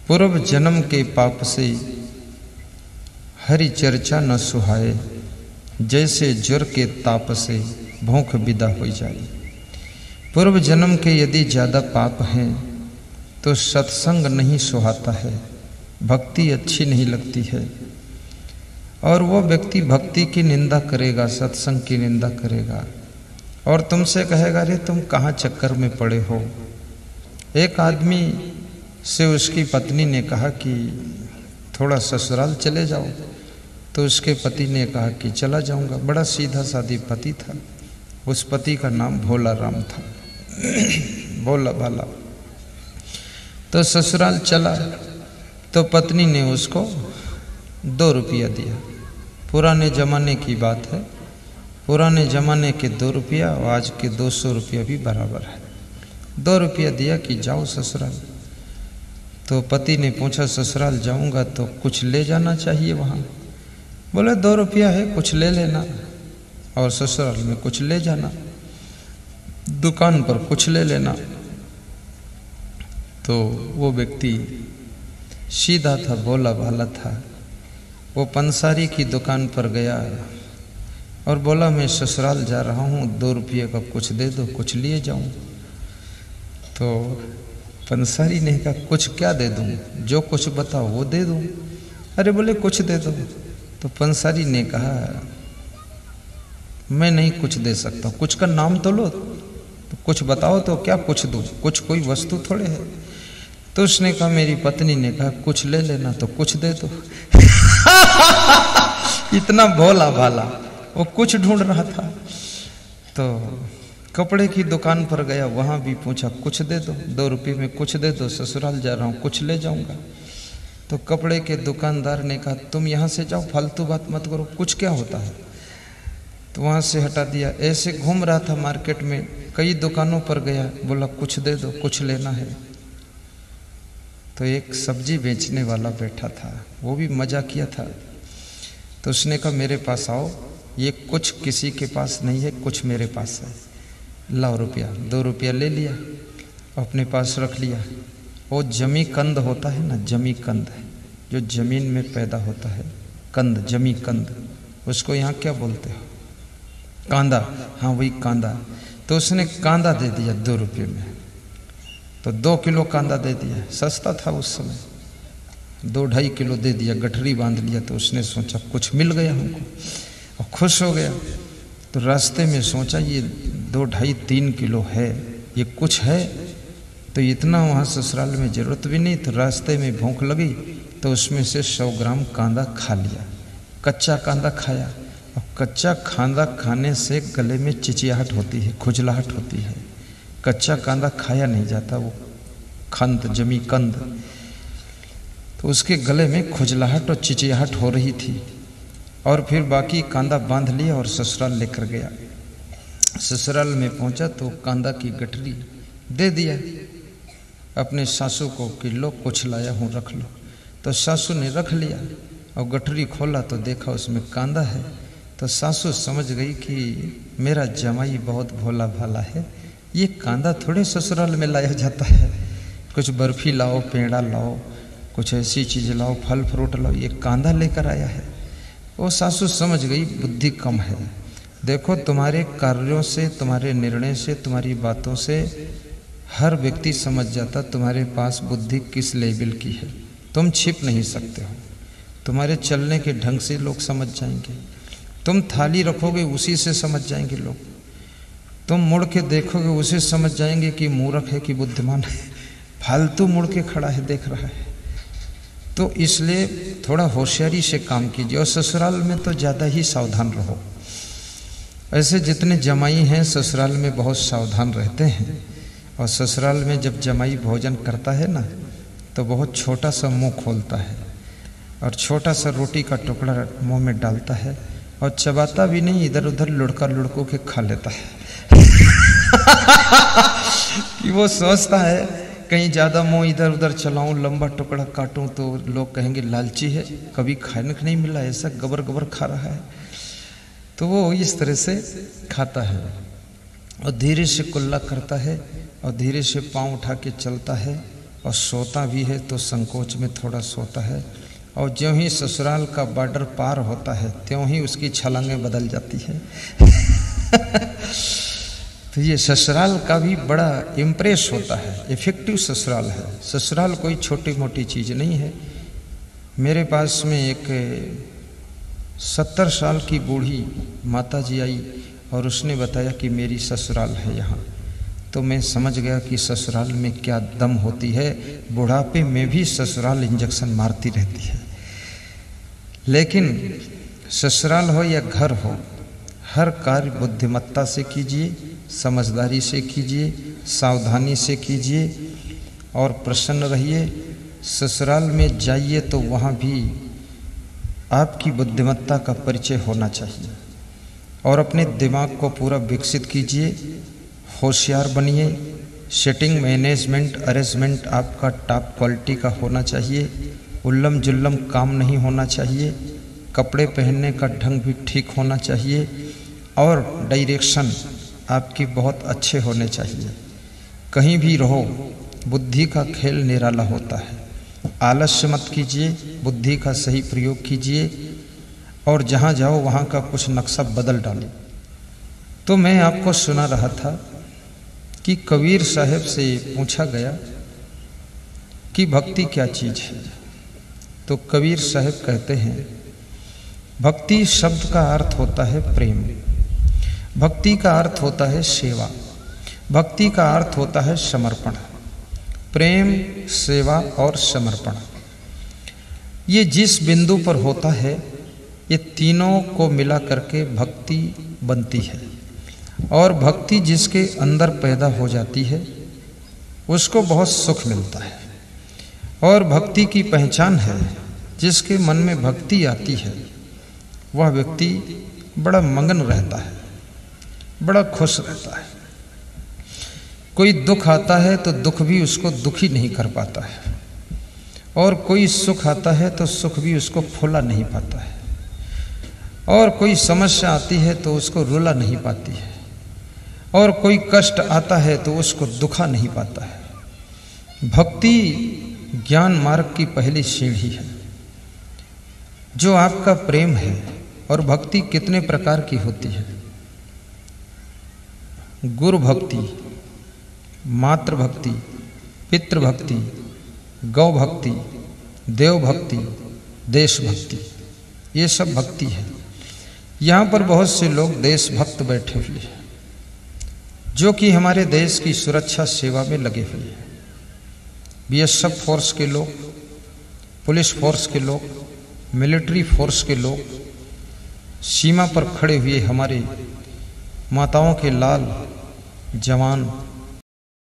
पूर्व जन्म के पाप से हरि चर्चा न सुहाए, जैसे ज्वर के ताप से भूख विदा हो जाए। पूर्व जन्म के यदि ज़्यादा पाप हैं तो सत्संग नहीं सुहाता है, भक्ति अच्छी नहीं लगती है, और वो व्यक्ति भक्ति की निंदा करेगा, सत्संग की निंदा करेगा और तुमसे कहेगा अरे तुम कहाँ चक्कर में पड़े हो। एक आदमी से उसकी पत्नी ने कहा कि थोड़ा ससुराल चले जाओ, तो उसके पति ने कहा कि चला जाऊंगा। बड़ा सीधा सादी पति था, उस पति का नाम भोला राम था, भोला भाला। तो ससुराल चला तो पत्नी ने उसको 2 रुपया दिया। पुराने ज़माने की बात है, पुराने ज़माने के 2 रुपया और आज के 200 रुपया भी बराबर है। 2 रुपया दिया कि जाओ ससुराल। तो पति ने पूछा ससुराल जाऊंगा तो कुछ ले जाना चाहिए वहाँ। बोले 2 रुपया है, कुछ ले लेना और ससुराल में कुछ ले जाना, दुकान पर कुछ ले लेना। तो वो व्यक्ति सीधा था, भोला भाला था। वो पंसारी की दुकान पर गया और बोला मैं ससुराल जा रहा हूँ, 2 रुपये का कुछ दे दो, कुछ लिए जाऊँ। तो पंसारी ने कहा कुछ क्या दे दूँ, जो कुछ बताओ वो दे दूँ। अरे बोले कुछ दे दो। तो पंसारी ने कहा मैं नहीं कुछ दे सकता, कुछ का नाम तो लो, तो कुछ बताओ तो क्या कुछ दूँ, कुछ कोई वस्तु थोड़े है। तो उसने कहा मेरी पत्नी ने कहा कुछ ले लेना, तो कुछ दे दो। इतना भोला भाला, वो कुछ ढूंढ रहा था। तो कपड़े की दुकान पर गया, वहां भी पूछा कुछ दे दो, 2 रुपये में कुछ दे दो, ससुराल जा रहा हूँ, कुछ ले जाऊंगा। तो कपड़े के दुकानदार ने कहा तुम यहाँ से जाओ, फालतू बात मत करो, कुछ क्या होता है। तो वहाँ से हटा दिया। ऐसे घूम रहा था मार्केट में, कई दुकानों पर गया, बोला कुछ दे दो, कुछ लेना है। तो एक सब्जी बेचने वाला बैठा था, वो भी मजा किया था। तो उसने कहा मेरे पास आओ, ये कुछ किसी के पास नहीं है, कुछ मेरे पास है, लाओ रुपया। 2 रुपया ले लिया, अपने पास रख लिया। वो जमी कंद होता है ना, जमी कंद है जो जमीन में पैदा होता है, कंद, जमी कंद, उसको यहाँ क्या बोलते हो, कांदा। हाँ वही कांदा। तो उसने कांदा दे दिया 2 रुपये में। तो 2 किलो कांदा दे दिया, सस्ता था उस समय। 2-2.5 किलो दे दिया, गठरी बांध लिया। तो उसने सोचा कुछ मिल गया हमको, और खुश हो गया। तो रास्ते में सोचा ये 2-2.5-3 किलो है, ये कुछ है, तो इतना वहाँ ससुराल में ज़रूरत भी नहीं। तो रास्ते में भूख लगी तो उसमें से 100 ग्राम कांदा खा लिया, कच्चा कांदा खाया। और कच्चा कांदा खाने से गले में चिचियाहट होती है, खुजलाहट होती है, कच्चा कांदा खाया नहीं जाता, वो खंद, जमी कंद। तो उसके गले में खुजलाहट और चिचियाहट हो रही थी। और फिर बाकी कांदा बांध लिया और ससुराल लेकर गया। ससुराल में पहुंचा तो कांदा की गठरी दे दिया अपने सासू को कि लो कुछ लाया हूँ, रख लो। तो सासू ने रख लिया और गठरी खोला तो देखा उसमें कांदा है। तो सासू समझ गई कि मेरा जमाई बहुत भोला भाला है, ये कांदा थोड़े ससुराल में लाया जाता है, कुछ बर्फी लाओ, पेड़ा लाओ, कुछ ऐसी चीज़ लाओ, फल फ्रूट लाओ, ये कांदा लेकर आया है। वो सासू समझ गई बुद्धि कम है। देखो तुम्हारे कार्यों से, तुम्हारे निर्णय से, तुम्हारी बातों से हर व्यक्ति समझ जाता तुम्हारे पास बुद्धि किस लेवल की है। तुम छिप नहीं सकते हो, तुम्हारे चलने के ढंग से लोग समझ जाएंगे। तुम थाली रखोगे उसी से समझ जाएंगे लोग, तुम मुड़ के देखोगे उसे समझ जाएंगे कि मूर्ख है कि बुद्धिमान है, फालतू मुड़ के खड़ा है, देख रहा है। तो इसलिए थोड़ा होशियारी से काम कीजिए। और ससुराल में तो ज़्यादा ही सावधान रहो। ऐसे जितने जमाई हैं ससुराल में बहुत सावधान रहते हैं। और ससुराल में जब जमाई भोजन करता है ना, तो बहुत छोटा सा मुंह खोलता है और छोटा सा रोटी का टुकड़ा मुंह में डालता है और चबाता भी नहीं, इधर उधर लुढ़का लुढ़को के खा लेता है। कि वो सोचता है कहीं ज़्यादा मुंह इधर उधर चलाऊं, लंबा टुकड़ा काटूं तो लोग कहेंगे लालची है, कभी खाने को नहीं मिला, ऐसा गबर गबर खा रहा है। तो वो इस तरह से खाता है और धीरे से कुल्ला करता है और धीरे से पाँव उठा के चलता है और सोता भी है तो संकोच में थोड़ा सोता है, और ज्यों ही ससुराल का बॉर्डर पार होता है त्यों ही उसकी छलांगें बदल जाती है। तो ये ससुराल का भी बड़ा इम्प्रेस होता है, इफेक्टिव ससुराल है। ससुराल कोई छोटी मोटी चीज़ नहीं है। मेरे पास में एक 70 साल की बूढ़ी माता जी आई और उसने बताया कि मेरी ससुराल है यहाँ। तो मैं समझ गया कि ससुराल में क्या दम होती है। बुढ़ापे में भी ससुराल इंजेक्शन मारती रहती है। लेकिन ससुराल हो या घर हो, हर कार्य बुद्धिमत्ता से कीजिए, समझदारी से कीजिए, सावधानी से कीजिए और प्रसन्न रहिए। ससुराल में जाइए तो वहाँ भी आपकी बुद्धिमत्ता का परिचय होना चाहिए और अपने दिमाग को पूरा विकसित कीजिए, होशियार बनिए। सेटिंग, मैनेजमेंट, अरेंजमेंट आपका टॉप क्वालिटी का होना चाहिए। उल्लम जुल्लम काम नहीं होना चाहिए। कपड़े पहनने का ढंग भी ठीक होना चाहिए और डायरेक्शन आपकी बहुत अच्छे होने चाहिए। कहीं भी रहो, बुद्धि का खेल निराला होता है। आलस्य मत कीजिए, बुद्धि का सही प्रयोग कीजिए और जहाँ जाओ वहाँ का कुछ नक्शा बदल डालो। तो मैं आपको सुना रहा था कि कबीर साहब से पूछा गया कि भक्ति क्या चीज़ है। तो कबीर साहब कहते हैं, भक्ति शब्द का अर्थ होता है प्रेम, भक्ति का अर्थ होता है सेवा, भक्ति का अर्थ होता है समर्पण। प्रेम, सेवा और समर्पण, ये जिस बिंदु पर होता है ये तीनों को मिला करके भक्ति बनती है। और भक्ति जिसके अंदर पैदा हो जाती है उसको बहुत सुख मिलता है। और भक्ति की पहचान है, जिसके मन में भक्ति आती है वह व्यक्ति बड़ा मगन रहता है, बड़ा खुश रहता है। कोई दुख आता है तो दुख भी उसको दुखी नहीं कर पाता है, और कोई सुख आता है तो सुख भी उसको फुला नहीं पाता है, और कोई समस्या आती है तो उसको रुला नहीं पाती है, और कोई कष्ट आता है तो उसको दुखा नहीं पाता है। भक्ति ज्ञान मार्ग की पहली सीढ़ी है। जो आपका प्रेम है, और भक्ति कितने प्रकार की होती है। गुरु भक्ति, मातृ भक्ति, पितृ भक्ति, गौ भक्ति, देव भक्ति, देश भक्ति, ये सब भक्ति है। यहाँ पर बहुत से लोग देशभक्त बैठे हुए हैं जो कि हमारे देश की सुरक्षा सेवा में लगे हुए हैं। बीएसएफ फोर्स के लोग, पुलिस फोर्स के लोग, मिलिट्री फोर्स के लोग, सीमा पर खड़े हुए हमारे माताओं के लाल जवान